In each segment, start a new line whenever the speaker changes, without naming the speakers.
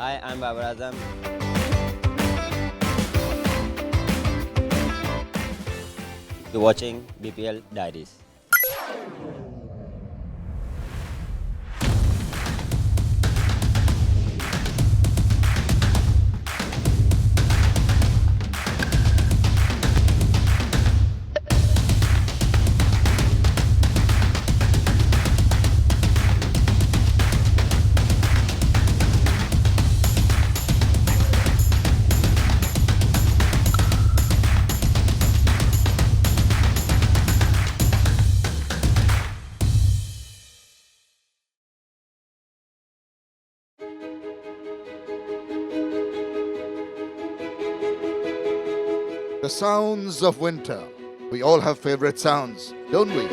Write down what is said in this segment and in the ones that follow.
Hi, I'm Babar Azam. You're watching BPL Diaries.
The sounds of winter. We all have favorite sounds, don't we?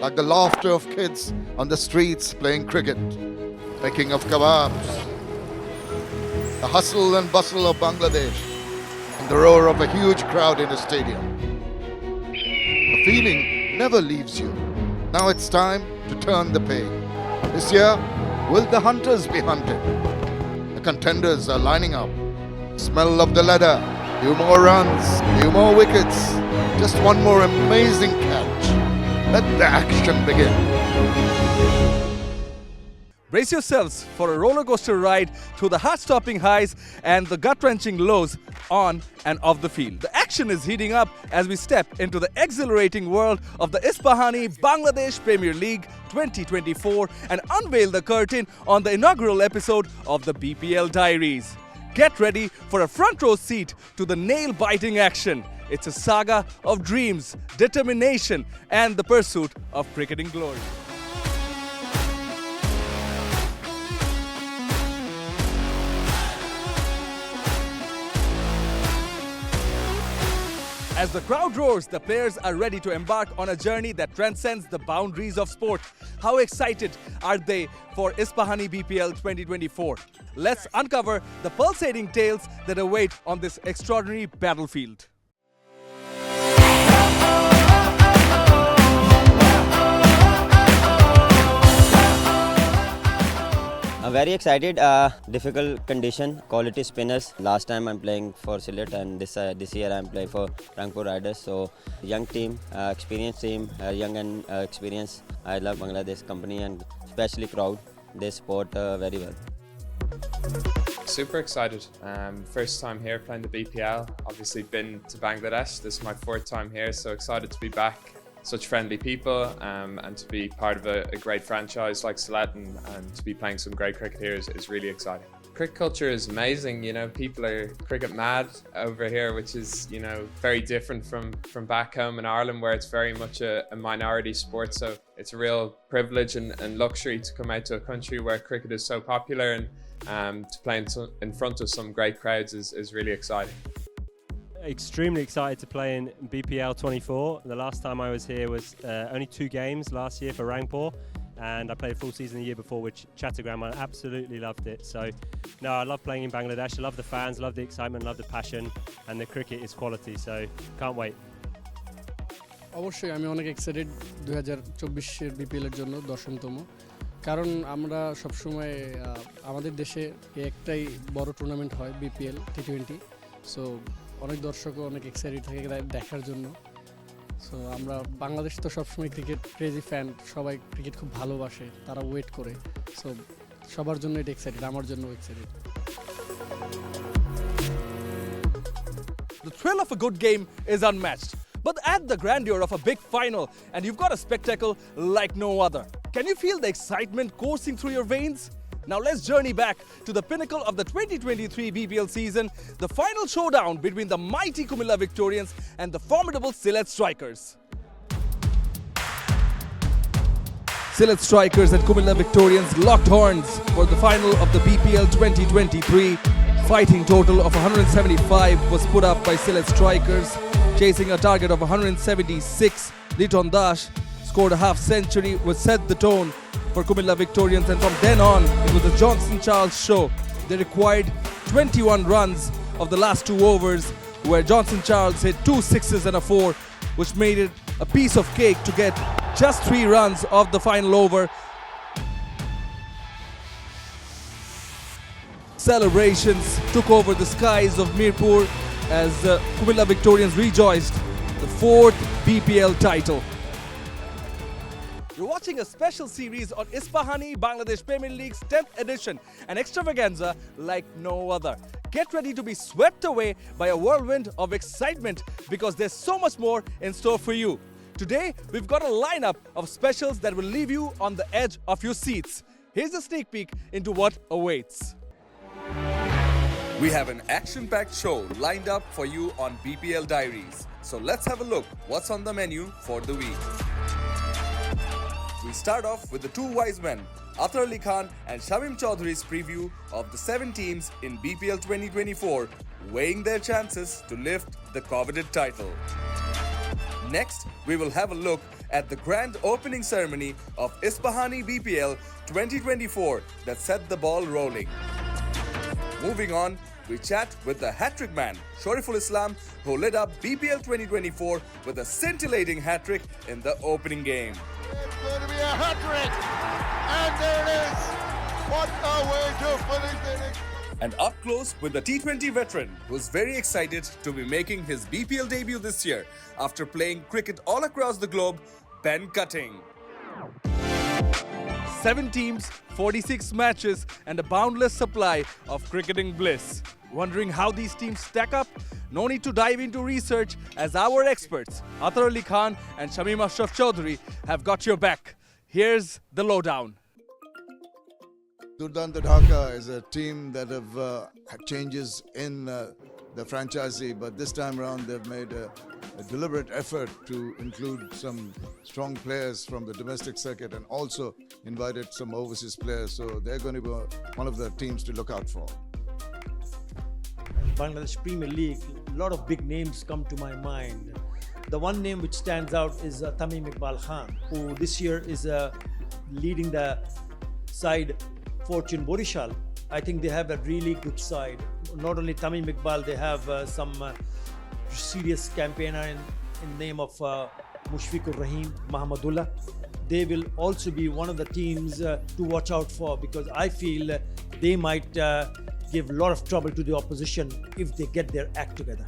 Like the laughter of kids on the streets playing cricket, making of kebabs, the hustle and bustle of Bangladesh, and the roar of a huge crowd in a stadium. The feeling never leaves you. Now it's time to turn the page. This year, will the hunters be hunted? The contenders are lining up. Smell of the ladder, few more runs, few more wickets, just one more amazing catch. Let the action begin.
Brace yourselves for a roller coaster ride through the heart-stopping highs and the gut-wrenching lows on and off the field. The action is heating up as we step into the exhilarating world of the Isfahani Bangladesh Premier League 2024 and unveil the curtain on the inaugural episode of the BPL Diaries. Get ready for a front row seat to the nail-biting action. It's a saga of dreams, determination, and the pursuit of cricketing glory. As the crowd roars, the players are ready to embark on a journey that transcends the boundaries of sport. How excited are they for Isfahani BPL 2024? Let's uncover the pulsating tales that await on this extraordinary battlefield.
I'm very excited. Difficult condition, quality spinners. Last time I'm playing for Sylhet, and this year I'm playing for Rangpur Riders. So young team, experienced team, young and experienced. I love Bangladesh company and especially crowd. They support very well.
Super excited. First time here playing the BPL. Obviously been to Bangladesh. This is my fourth time here, so excited to be back. Such friendly people and to be part of a great franchise like Sylhet and to be playing some great cricket here is really exciting. Cricket culture is amazing, you know, people are cricket mad over here, which is, you know, very different from back home in Ireland where it's very much a minority sport. So it's a real privilege and luxury to come out to a country where cricket is so popular and to play in front of some great crowds is really exciting.
Extremely excited to play in BPL 24. The last time I was here was only 2 games last year for Rangpur, and I played a full season the year before with Chattogram. I absolutely loved it. So, no, I love playing in Bangladesh. I love the fans, love the excitement, love the passion, and the cricket is quality. So, can't wait.
অবশ্যই আমি অনেক excited 2024 এর BPL এর জন্য 10তম কারণ আমরা সব সময় আমাদের দেশে একটাই বড় টুর্নামেন্ট হয় বিপিএল টি20 সো অনেক দর্শকও অনেক এক্সাইটেড থাকে দেখার জন্য সো আমরা বাংলাদেশ তো সবসময় ক্রিকেট ক্রেজি ফ্যান সবাই ক্রিকেট খুব ভালোবাসে তারা ওয়েট করে সো সবার জন্য এটা এক্সাইটেড আমার জন্য excited
The thrill of a good game is unmatched, but add the grandeur of a big final and you've got a spectacle like no other. Can you feel the excitement coursing through your veins? Now let's journey back to the pinnacle of the 2023 BPL season, the final showdown between the mighty Kumilla Victorians and the formidable Sylhet Strikers. Sylhet Strikers and Kumilla Victorians locked horns for the final of the BPL 2023. Fighting total of 175 was put up by Sylhet Strikers, chasing a target of 176. Liton Dash scored a half century, which set the tone for Kumilla Victorians, and from then on it was a Johnson Charles show. They required 21 runs of the last 2 overs, where Johnson Charles hit 2 sixes and a 4, which made it a piece of cake to get just 3 runs of the final over. celebrations took over the skies of Mirpur as Kumilla Victorians rejoiced the 4th BPL title. You're watching a special series on Ispahani Bangladesh Premier League's 10th edition, an extravaganza like no other. Get ready to be swept away by a whirlwind of excitement because there's so much more in store for you. Today, we've got a lineup of specials that will leave you on the edge of your seats. Here's a sneak peek into what awaits.
We have an action-packed show lined up for you on BPL Diaries. So let's have a look what's on the menu for the week. We start off with the two wise men, Athar Ali Khan and Shamim Chaudhary's preview of the 7 teams in BPL 2024, weighing their chances to lift the coveted title. Next, we will have a look at the grand opening ceremony of Ispahani BPL 2024 that set the ball rolling. Moving on, we chat with the hat-trick man, Shariful Islam, who led up BPL 2024 with a scintillating hat-trick in the opening game.
It's going to be a hat-trick! And there it is! What a way to finish the innings!
And up close with the T20 veteran, who's very excited to be making his BPL debut this year after playing cricket all across the globe, Ben Cutting.
7 teams, 46 matches, and a boundless supply of cricketing bliss. Wondering how these teams stack up? No need to dive into research, as our experts, Athar Ali Khan and Shamim Ashraf Chaudhary, have got your back. Here's the lowdown.
Durdanta Dhaka is a team that have had changes in the franchisee, but this time around they've made a deliberate effort to include some strong players from the domestic circuit and also invited some overseas players. So they're going to be one of the teams to look out for.
Bangladesh Premier League, a lot of big names come to my mind. The one name which stands out is Tamim Iqbal Khan, who this year is leading the side Fortune Borishal. I think they have a really good side. Not only Tamim Iqbal, they have some serious campaigner in name of Mushfiqur Rahim, Mahamadullah. They will also be one of the teams to watch out for because I feel they might give a lot of trouble to the opposition if they get their act together.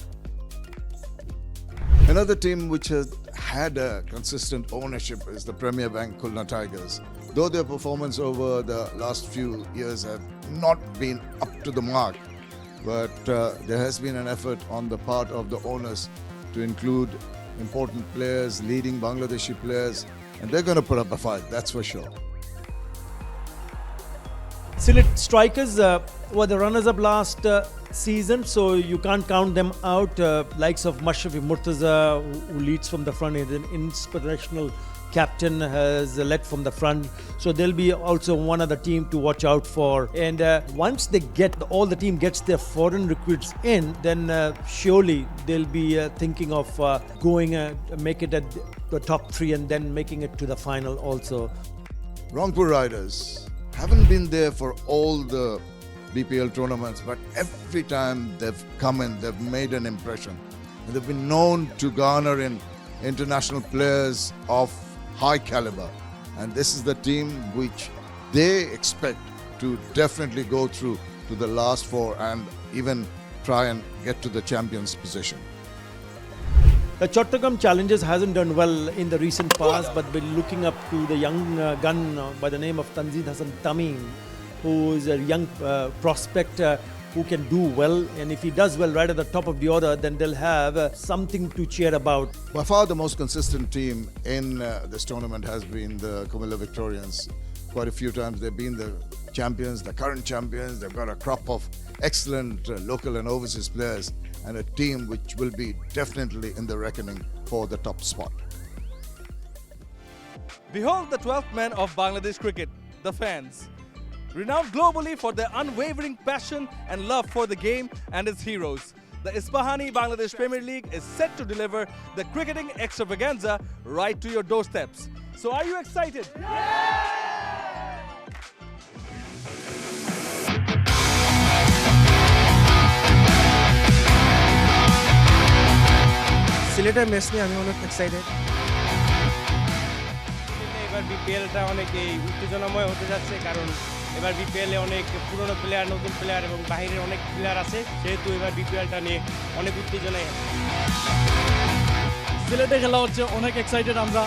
Another team which has had a consistent ownership is the Premier Bank Khulna Tigers. Though their performance over the last few years have not been up to the mark, but there has been an effort on the part of the owners to include important players, leading Bangladeshi players, and they're going to put up a fight, that's for sure.
Sylhet Strikers were the runners-up last season, so you can't count them out. Likes of Mashrafi Murtaza, who leads from the front, is an inspirational captain, has led from the front. So they'll be also one other team to watch out for. And once they get all the team gets their foreign recruits in, then surely they'll be thinking of going make it at the top 3 and then making it to the final also.
Rangpur Riders haven't been there for all the BPL tournaments, but every time they've come in, they've made an impression. And they've been known to garner in international players of high caliber. And this is the team which they expect to definitely go through to the last 4 and even try and get to the champions position.
The Chattogram Challengers hasn't done well in the recent past, but we're looking up to the young gun by the name of Tanzid Hassan Tamim, who is a young prospect who can do well. And if he does well right at the top of the order, then they'll have something to cheer about.
By far the most consistent team in this tournament has been the Kumilla Victorians. Quite a few times they've been the champions, the current champions. They've got a crop of excellent local and overseas players, and a team which will be definitely in the reckoning for the top spot.
Behold the 12th man of Bangladesh cricket, the fans. Renowned globally for their unwavering passion and love for the game and its heroes, the Ispahani Bangladesh Premier League is set to deliver the cricketing extravaganza right to your doorsteps. So are you excited? Yeah!
সিলেটের match নিয়ে আমি অনেক excited. এবার বিপিএলটা অনেক উত্তেজনাময় হতে যাচ্ছে, কারণ
এবার বিপিএলে অনেক পুরনো প্লেয়ার, নতুন প্লেয়ার এবং বাইরের অনেক প্লেয়ার আছে, সেহেতু এবার বিপিএলটা নিয়ে অনেক উত্তেজনায়।
সিলেটে খেলা হচ্ছে, অনেক এক্সাইটেড আমরা।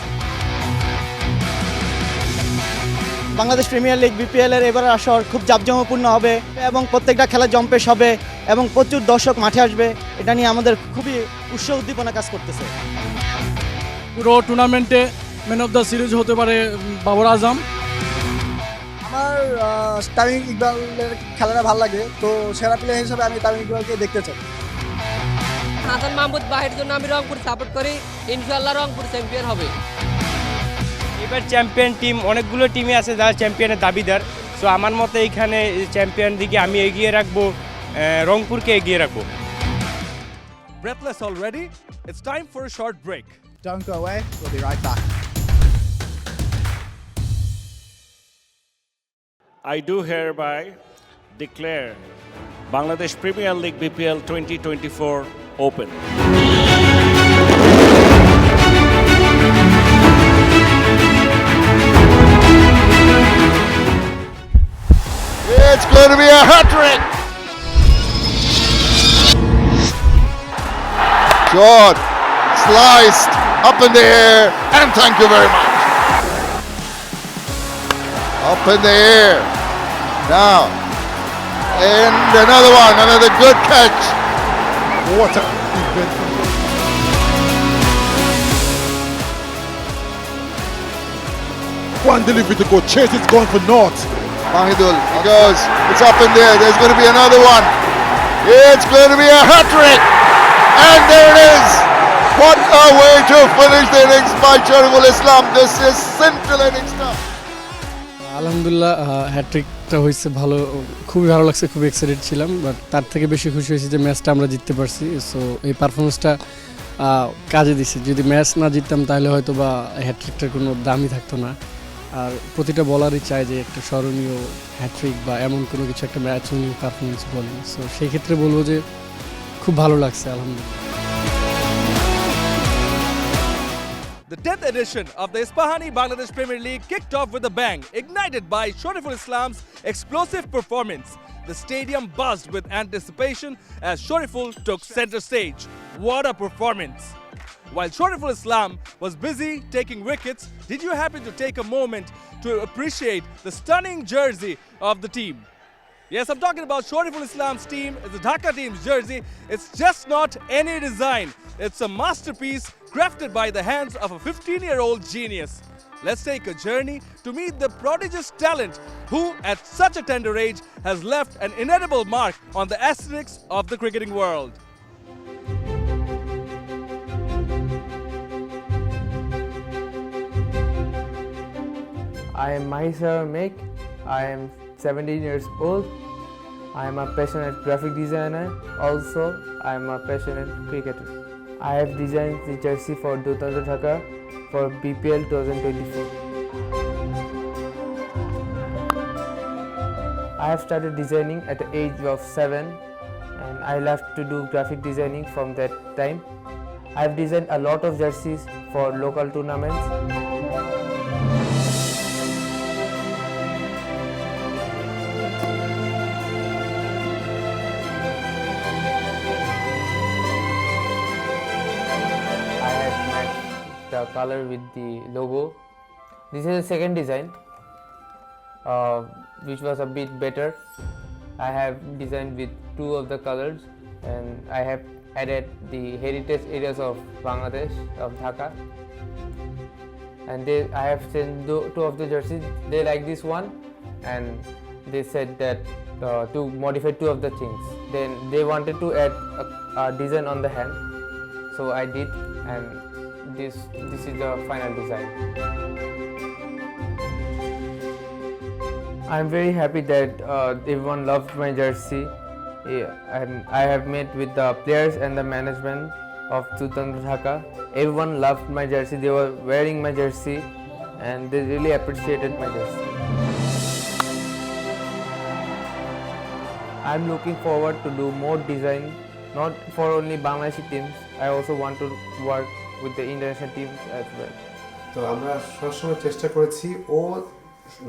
বাংলাদেশ প্রিমিয়ার লিগ বিপিএল এর এবার আসর খুব জাঁকজমকপূর্ণ হবে এবং প্রত্যেকটা খেলা জম্পেশ হবে এবং প্রচুর দর্শক মাঠে আসবে। এটা নিয়ে আমাদের খুবই উৎসাহ উদ্দীপনা কাজ করতেছে।
পুরো টুর্নামেন্টে ম্যান অফ দ্য সিরিজ হতে পারে বাবর আজম।
আমার তামিম ইকবালের খেলাটা ভালো লাগে, তো সেরা প্লেয়ার হিসেবে আমি তামিম ইকবালকে দেখতে চাই।
হাসান মাহমুদ বাহির জন্য আমি রংপুর সাপোর্ট করি, ইনশাআল্লাহ রংপুর চ্যাম্পিয়ন হবে।
এবার চ্যাম্পিয়ন টিম, অনেকগুলো টিমই আছে যারা চ্যাম্পিয়নের দাবিদার। সো আমার মতে এইখানে চ্যাম্পিয়ন দিকে আমি এগিয়ে রাখবো, রংপুরকে এগিয়ে রাখবো।
Breathless already? It's time for a short break.
Don't go away, we'll be right back.
I do hereby declare Bangladesh Premier League BPL 2024 open.
It's going to be a hat-trick. Shot, sliced, up in the air, and thank you very much. Up in the air. Now, and another one, another good catch. What a event.
One delivery to go, Chase is going for North.
Mahidul, he goes, it's up in there, there's going to be another one. It's going to be a hat-trick. And there it is. What a way to finish the innings by Sher-e Islam. This is scintillating stuff.
আলহামদুলিল্লাহ, হ্যাট্রিকটা হয়েছে ভালো, খুবই ভালো লাগছে, খুবই excited ছিলাম। But তার থেকে বেশি খুশি হয়েছি যে ম্যাচটা আমরা জিততে পারছি। সো এই পারফরমেন্সটা কাজে দিছে। যদি ম্যাচ না জিততাম তাহলে হয়তো বা হ্যাট্রিকটার কোনো দামই থাকতো না। আর প্রতিটা বলারই চায় যে একটা স্মরণীয় হ্যাট্রিক বা এমন কোনো কিছু একটা ম্যাচ উনি পারফরমেন্স বলেন। সো সেই ক্ষেত্রে বলবো যে খুব ভালো লাগছে, আলহামদুলিল্লাহ।
The 10th edition of the Ispahani Bangladesh Premier League kicked off with a bang, ignited by Sher-e Islam's explosive performance. The stadium buzzed with anticipation as Sher-e took center stage. What a performance! While Sher-e Islam was busy taking wickets, did you happen to take a moment to appreciate the stunning jersey of the team? Yes, I'm talking about Sher-e Islam's team, the Dhaka team's jersey. It's just not any design. It's a masterpiece crafted by the hands of a 15-year-old genius. Let's take a journey to meet the prodigious talent who, at such a tender age, has left an indelible mark on the aesthetics of the cricketing world.
I am Mahisa Mek. I am 17 years old. I am a passionate graphic designer. Also, I am a passionate cricketer. I have designed the jersey for Dhaka for BPL 2024. I have started designing at the age of 7 and I left to do graphic designing from that time. I have designed a lot of jerseys for local tournaments. The color with the logo. This is the second design, which was a bit better. I have designed with two of the colors and I have added the heritage areas of Bangladesh, of Dhaka. And I have sent two of the jerseys. They like this one and they said that to modify two of the things. Then they wanted to add a design on the hand, so I did, and this is the final design. I am very happy that everyone loved my jersey, and I have met with the players and the management of Dhaka. Everyone loved my jersey. They were wearing my jersey and they really appreciated my jersey. I am looking forward to do more design, not for only Bangladeshi teams. I also want to work with the international teams as well.
তো আমরা সবসময় চেষ্টা করেছি ও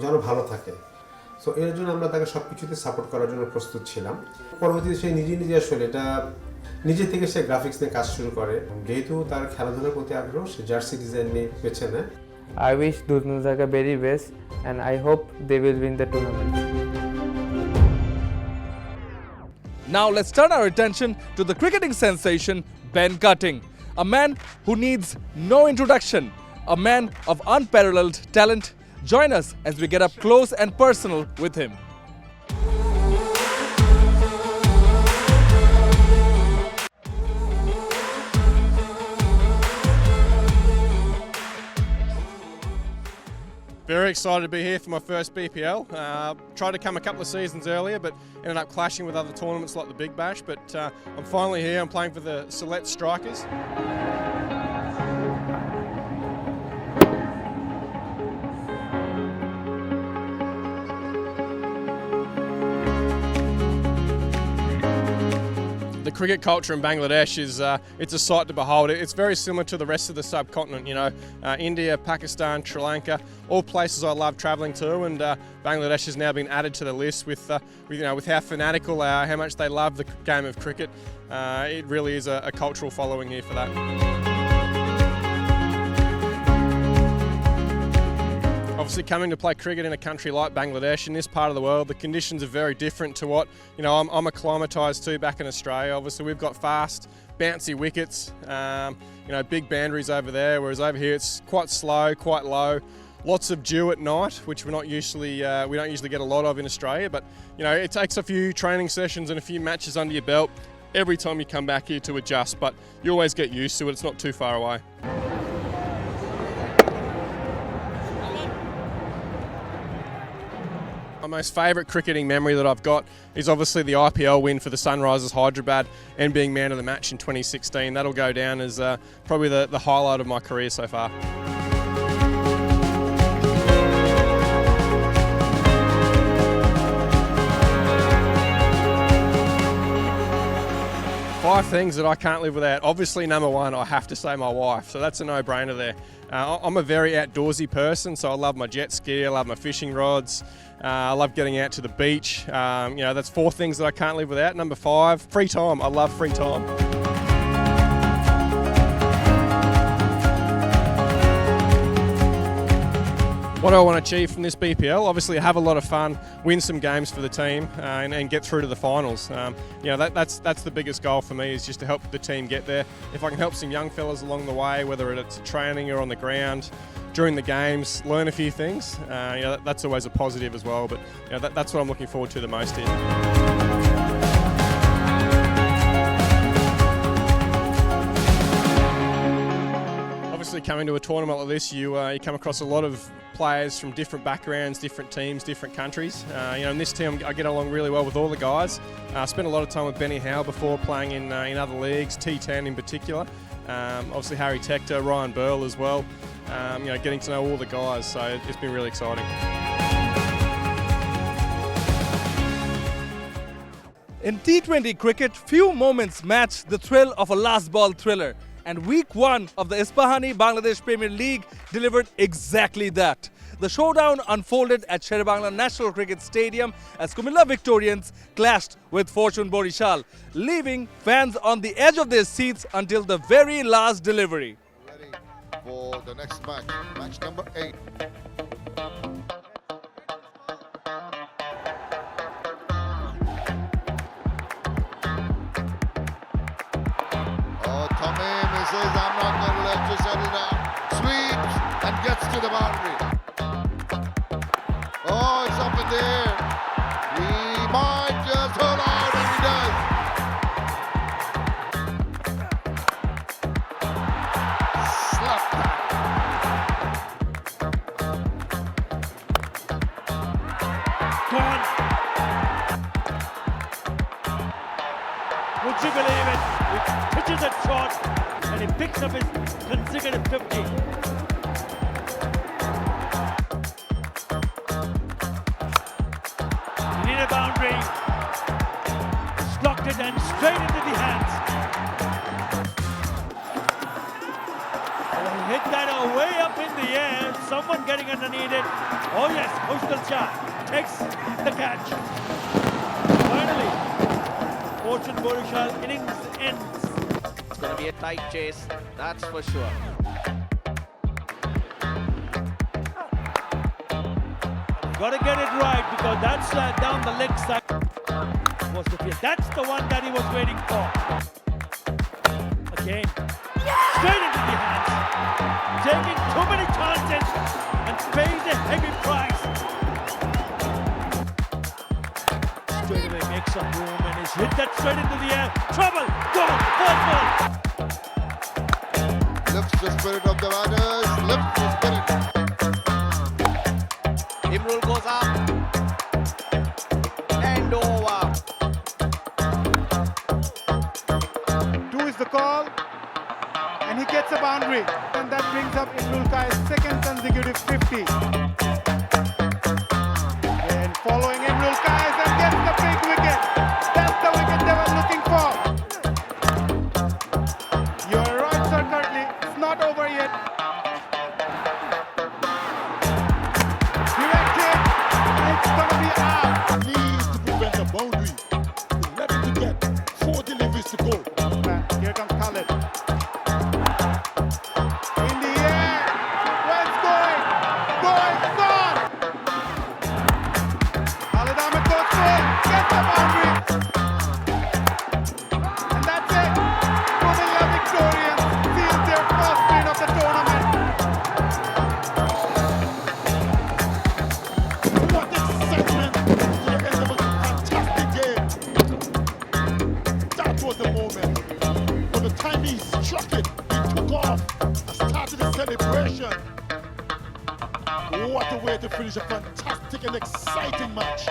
যেন ভালো থাকে, so এর জন্য আমরা তাকে সব কিছুতে সাপোর্ট করার জন্য প্রস্তুত ছিলাম। পরবর্তীতে সে নিজে আসলে এটা নিজে থেকে সে গ্রাফিক্স নিয়ে কাজ শুরু করে। যেহেতু তার খেলাধুলার প্রতি আগ্রহ, সে জার্সি ডিজাইন নিয়ে বেছে নেয়।
I wish Dhaka very best and I hope they will win the tournament.
Now let's turn our attention to the cricketing sensation Ben Cutting, a man who needs no introduction, a man of unparalleled talent. Join us as we get up close and personal with him.
Very excited to be here for my first BPL. Tried to come a couple of seasons earlier, but ended up clashing with other tournaments like the Big Bash. But I'm finally here. I'm playing for the Select Strikers. The cricket culture in Bangladesh is it's a sight to behold. It's very similar to the rest of the subcontinent, you know, India, Pakistan, Sri Lanka, all places I love travelling to, and Bangladesh has now been added to the list with you know, with how fanatical they are, how much they love the game of cricket. It really is a cultural following here for that. Obviously, coming to play cricket in a country like Bangladesh, in this part of the world, the conditions are very different to what, you know, I'm acclimatised to back in Australia. Obviously, we've got fast, bouncy wickets, you know, big boundaries over there, whereas over here it's quite slow, quite low. Lots of dew at night, which we don't usually get a lot of in Australia. But you know, it takes a few training sessions and a few matches under your belt every time you come back here to adjust. But you always get used to it. It's not too far away. My most favourite cricketing memory that I've got is obviously the IPL win for the Sunrisers Hyderabad and being man of the match in 2016. That'll go down as probably the highlight of my career so far. Five things that I can't live without. Obviously, number one, I have to say my wife. So that's a no-brainer there. I'm a very outdoorsy person, so I love my jet ski, I love my fishing rods, I love getting out to the beach. You know, that's four things that I can't live without. Number five, free time. I love free time. What do I want to achieve from this BPL? Obviously, have a lot of fun, win some games for the team, and get through to the finals. You know, that's the biggest goal for me, is just to help the team get there. If I can help some young fellas along the way, whether it's training or on the ground, during the games, learn a few things. You know, that's always a positive as well. But you know, that's what I'm looking forward to the most here. Obviously, coming to a tournament like this, you come across a lot of players from different backgrounds, different teams, different countries. You know, in this team, I get along really well with all the guys. I spent a lot of time with Benny Howe before, playing in other leagues, T10 in particular. Obviously, Harry Tector, Ryan Burl as well. You know, getting to know all the guys, so it's been really exciting.
In T20 cricket, few moments match the thrill of a last ball thriller. And week one of the Isfahani Bangladesh Premier League delivered exactly that. The showdown unfolded at Sher-e Bangla National Cricket Stadium as Kumilla Victorians clashed with Fortune Borishal, leaving fans on the edge of their seats until the very last delivery.
Ready for the next match, match number 8. Says, I'm not going to let you settle down. Sweeps and gets to the boundary. Oh, it's up in the air. He might just hold out, and he does. Slap that.
Gone. Would you believe it? He pitches that shot. And he picks up his consecutive 50. He needed a boundary. Blocked it and straight into the hands. And he hit that way up in the air. Someone getting underneath it. Oh yes, Mushkil Shah. takes the catch. Finally, Fortune Borishal innings ends.
It's going to be a tight chase, that's for sure.
Got to get it right because that's down the leg side was the field. That's the one that he was waiting for. Again, straight into the hands, taking too many chances and pays a heavy price. Straight away makes some room and he's hit that straight into the air. Trouble, gone, first ball.
Lifts the spirit of the batters, lifts the spirit.
Imrul goes up and over.
2 is the call and he gets a boundary, and that brings up Imrul Kai's second consecutive 50. And following Imrul Kais and gets the big wicket. That's the wicket they were looking for. You're right, Sir Curtly. It's not over yet. Directed. It's gonna be out.
Needs to prevent the boundary. 11 to get, 4 deliveries to go.
Here comes Khalid. In the air. Where it's going? Going, gone. Khalid Ahmed goes for it. Gets the boundary. And that's it. Bangla Victorians seal their first win of the tournament.
What excitement to the end of a fantastic game. That was the moment. From the time he struck it, he took off and started the celebration. What a way to finish a fantastic and exciting match.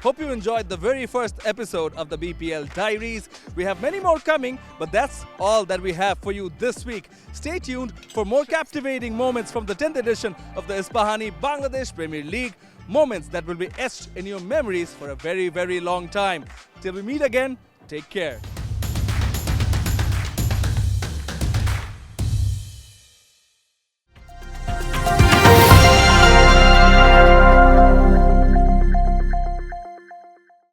Hope you enjoyed the very first episode of the BPL Diaries. We have many more coming, but that's all that we have for you this week. Stay tuned for more captivating moments from the 10th edition of the Isbahani Bangladesh Premier League. Moments that will be etched in your memories for a very, very long time. Till we meet again, take care.